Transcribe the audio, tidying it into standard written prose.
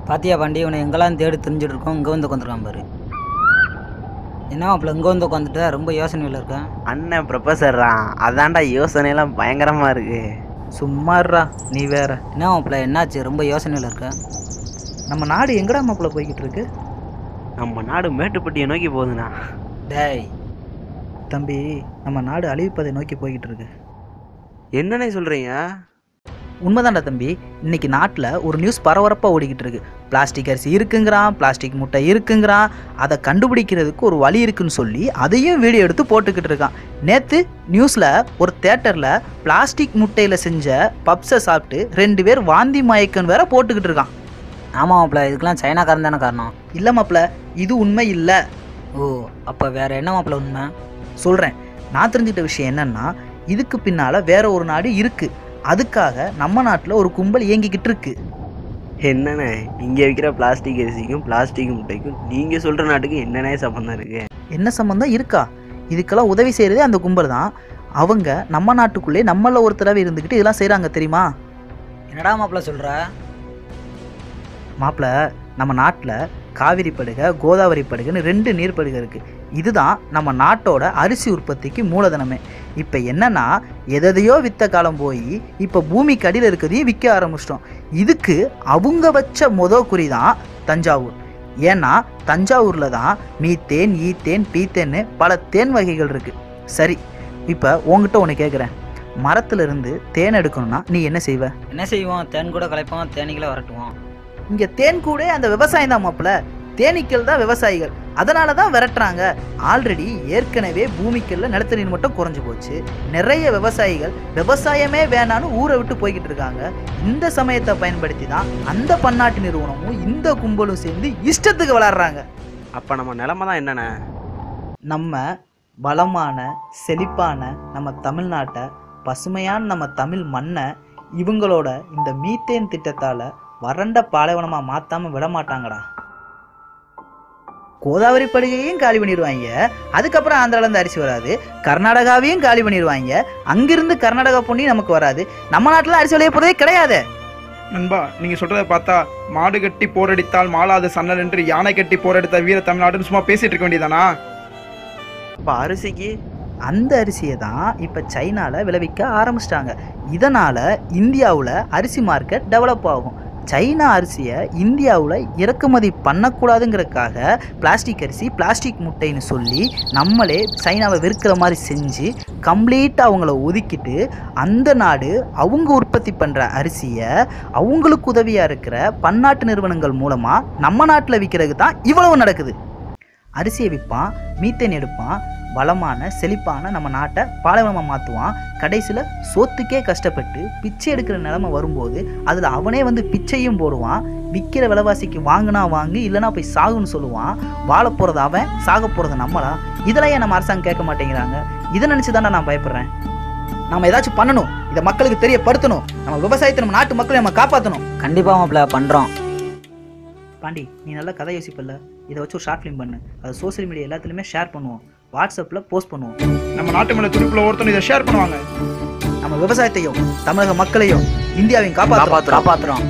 பாத்தியா பாண்டி, இவனை எங்கெல்லாம் தேடி தெரிஞ்சுட்டு இருக்கோம். இங்கே வந்து உட்காந்துருக்கான் பாரு. என்ன மாப்பிள்ள இங்கே வந்து உட்காந்துட்டு ரொம்ப யோசனையில் இருக்கேன். அண்ணன் ப்ரொஃபஸர்றான், அதான்டா யோசனையெல்லாம் பயங்கரமாக இருக்கு. சும்மாறா நீ வேற. என்ன மாப்பிள்ள என்னாச்சு, ரொம்ப யோசனையில் இருக்க? நம்ம நாடு எங்கடா மாப்பிள்ள போய்கிட்டு இருக்கு? நம்ம நாடு மேட்டுப்பட்டியை நோக்கி போகுதுண்ணா. டேய் தம்பி, நம்ம நாடு அழிவிப்பதை நோக்கி போய்கிட்டு இருக்கு. என்னண்ணே சொல்கிறீங்க? உண்மைதான்டா தம்பி. இன்னைக்கு நாட்டில் ஒரு நியூஸ் பரபரப்பாக ஓடிக்கிட்டு இருக்கு. பிளாஸ்டிக் அரிசி இருக்குங்கிறான், பிளாஸ்டிக் முட்டை இருக்குங்கிறான். அதை கண்டுபிடிக்கிறதுக்கு ஒரு வழி இருக்குன்னு சொல்லி அதையும் வீடியோ எடுத்து போட்டுக்கிட்டு இருக்கான். நேற்று நியூஸில் ஒரு தேட்டரில் பிளாஸ்டிக் முட்டையில் செஞ்ச பப்ஸை சாப்பிட்டு 2 பேர் வாந்தி மயக்கன்னு வேற போட்டுக்கிட்டு இருக்கான். ஆமாம் மாப்பிள்ள, இதுக்கெல்லாம் சைனாக்காரன் தானே காரணம்? இல்லை மாப்பிள்ள, இது உண்மை இல்லை. ஓ, அப்போ வேற என்ன மாப்பிள்ள உண்மை? சொல்கிறேன். நான் தெரிஞ்சுக்கிட்ட விஷயம் என்னன்னா, இதுக்கு பின்னால் வேற ஒரு நாடு இருக்குது. அதுக்காக நம்ம நாட்டில் ஒரு கும்பல் இயங்கிக்கிட்டு இருக்கு. என்னண்ணே, இங்கே விற்கிற பிளாஸ்டிக் அரிசிக்கும் பிளாஸ்டிக் முட்டைக்கும் நீங்கள் சொல்கிற நாட்டுக்கு என்னென்ன சம்மந்தம் இருக்கு? என்ன சம்மந்தம் இருக்கா? இதுக்கெல்லாம் உதவி செய்கிறதே அந்த கும்பல் தான். அவங்க நம்ம நாட்டுக்குள்ளே நம்மள ஒரு தடவை இருந்துக்கிட்டு இதெல்லாம் செய்கிறாங்க தெரியுமா? என்னடா மாப்பிள்ள சொல்கிற? மாப்பிள்ள, நம்ம நாட்டில் காவிரி படுகை, கோதாவரி படுகைன்னு 2 நீர்ப்படுகை இருக்குது. இதுதான் நம்ம நாட்டோட அரிசி உற்பத்திக்கு மூலதனமே. இப்போ என்னன்னா, எதையோ விற்ற காலம் போய் இப்போ பூமிக்கு அடியில் இருக்கிறதையும் விற்க ஆரம்பிச்சிட்டோம். இதுக்கு அவங்க வச்ச குறி தான் தஞ்சாவூர். ஏன்னா தஞ்சாவூரில் தான் மீத்தேன், ஈத்தேன், பீத்தேன்னு பல தேன் வகைகள் இருக்குது. சரி, இப்போ உங்ககிட்ட ஒன்று கேட்குறேன். மரத்துலேருந்து தேன் எடுக்கணும்னா நீ என்ன செய்வ? என்ன செய்வோம்? தேன் கூட கலைப்போம், தேனீகளை வரட்டுவோம். இங்கே தேன் கூட அந்த விவசாயம் தான் மாப்பிள்ள. தேனீக்கள் தான் விவசாயிகள், அதனால தான் விரட்டுறாங்க. ஆல்ரெடி ஏற்கனவே பூமிக்கல்ல நிலத்தடி நீர் மட்டும் குறைஞ்சி போச்சு. நிறைய விவசாயிகள் விவசாயமே வேணான்னு ஊரை விட்டு போய்கிட்டு இருக்காங்க. இந்த சமயத்தை பயன்படுத்தி தான் அந்த பன்னாட்டு நிறுவனமும் இந்த கும்பலும் சேர்ந்து இஷ்டத்துக்கு விளாடுறாங்க. அப்போ நம்ம நிலைமை தான் என்னென்ன? நம்ம வளமான செழிப்பான நம்ம தமிழ்நாட்டை, பசுமையான நம்ம தமிழ் மண்ணை இவங்களோட இந்த மீத்தேன் திட்டத்தால் வறண்ட பாலைவனமாக மாற்றாமல் விட மாட்டாங்கடா. கோதாவரி படுகையையும் காலி பண்ணிடுவாங்க. அதுக்கப்புறம் ஆந்திராவிலேருந்து அரிசி வராது. கர்நாடகாவையும் காலி பண்ணிடுவாங்க. அங்கிருந்து கர்நாடகா பொண்ணி நமக்கு வராது. நம்ம நாட்டில் அரிசி விளைய போகிறதே கிடையாது. நண்பா, நீங்கள் சொல்கிறத பார்த்தா மாடு கட்டி போரடித்தால் மாளாது சன்னல் என்று யானை கட்டி போரடித்த வீர தமிழ்நாடுன்னு சும்மா பேசிகிட்டு இருக்க வேண்டியதானா? இப்போ அரிசிக்கு அந்த அரிசியை தான் இப்போ சைனாவில் விளைவிக்க ஆரம்பிச்சிட்டாங்க. இதனால் இந்தியாவில் அரிசி மார்க்கெட் டெவலப் ஆகும். சைனா அரிசியை இந்தியாவில் இறக்குமதி பண்ணக்கூடாதுங்கிறதுக்காக பிளாஸ்டிக் அரிசி, பிளாஸ்டிக் முட்டைன்னு சொல்லி நம்மளே சைனாவை வெறுக்கிற மாதிரி செஞ்சு கம்ப்ளீட்டாக அவங்கள ஒதுக்கிட்டு அந்த நாடு அவங்க உற்பத்தி பண்ணுற அரிசியை அவங்களுக்கு உதவியாக இருக்கிற பன்னாட்டு நிறுவனங்கள் மூலமாக நம்ம நாட்டில் விற்கிறதுக்கு தான் இவ்வளவு நடக்குது. அரிசியை விற்பான், மீத்தேன் எடுப்பான், வளமான செழிப்பான நம்ம நாட்டை பாலைவனமாக மாற்றுவான். கடைசியில் சோத்துக்கே கஷ்டப்பட்டு பிச்சை எடுக்கிற நிலைமை வரும்போது அதில் அவனே வந்து பிச்சையும் போடுவான். விற்கிற விலைவாசிக்கு வாங்கினா வாங்கி, இல்லைனா போய் சாகுன்னு சொல்லுவான். வாழ போகிறது அவன், சாக போகிறது நம்மளா? இதெல்லாம் ஏன் நம்ம அரசாங்கம் கேட்க மாட்டேங்கிறாங்க? இதை நினச்சி தானே நான் பயப்படுறேன். நம்ம ஏதாச்சும் பண்ணணும், இதை மக்களுக்கு தெரியப்படுத்தணும். நம்ம விவசாயத்தை, நம்ம நாட்டு மக்களை நம்ம காப்பாற்றணும். கண்டிப்பாக மாப்பிள்ள பண்ணுறோம். பாண்டி, நீ நல்லா கதை யோசிப்பல்ல? இதை வச்சு ஒரு ஷார்ட் ஃபிலிம் பண்ணு, அதை சோஷியல் மீடியா எல்லாத்துலேயுமே ஷேர் பண்ணுவோம், வாட்ஸ்அப்பில் போஸ்ட் பண்ணுவோம். நம்ம நாட்டு மேலே துடிப்புல ஒருத்தனும் இதை ஷேர் பண்ணுவாங்க. நம்ம விவசாயத்தையும் தமிழக மக்களையும் இந்தியாவையும் காப்பாற்றுறோம். காப்பாற்றுறோம்.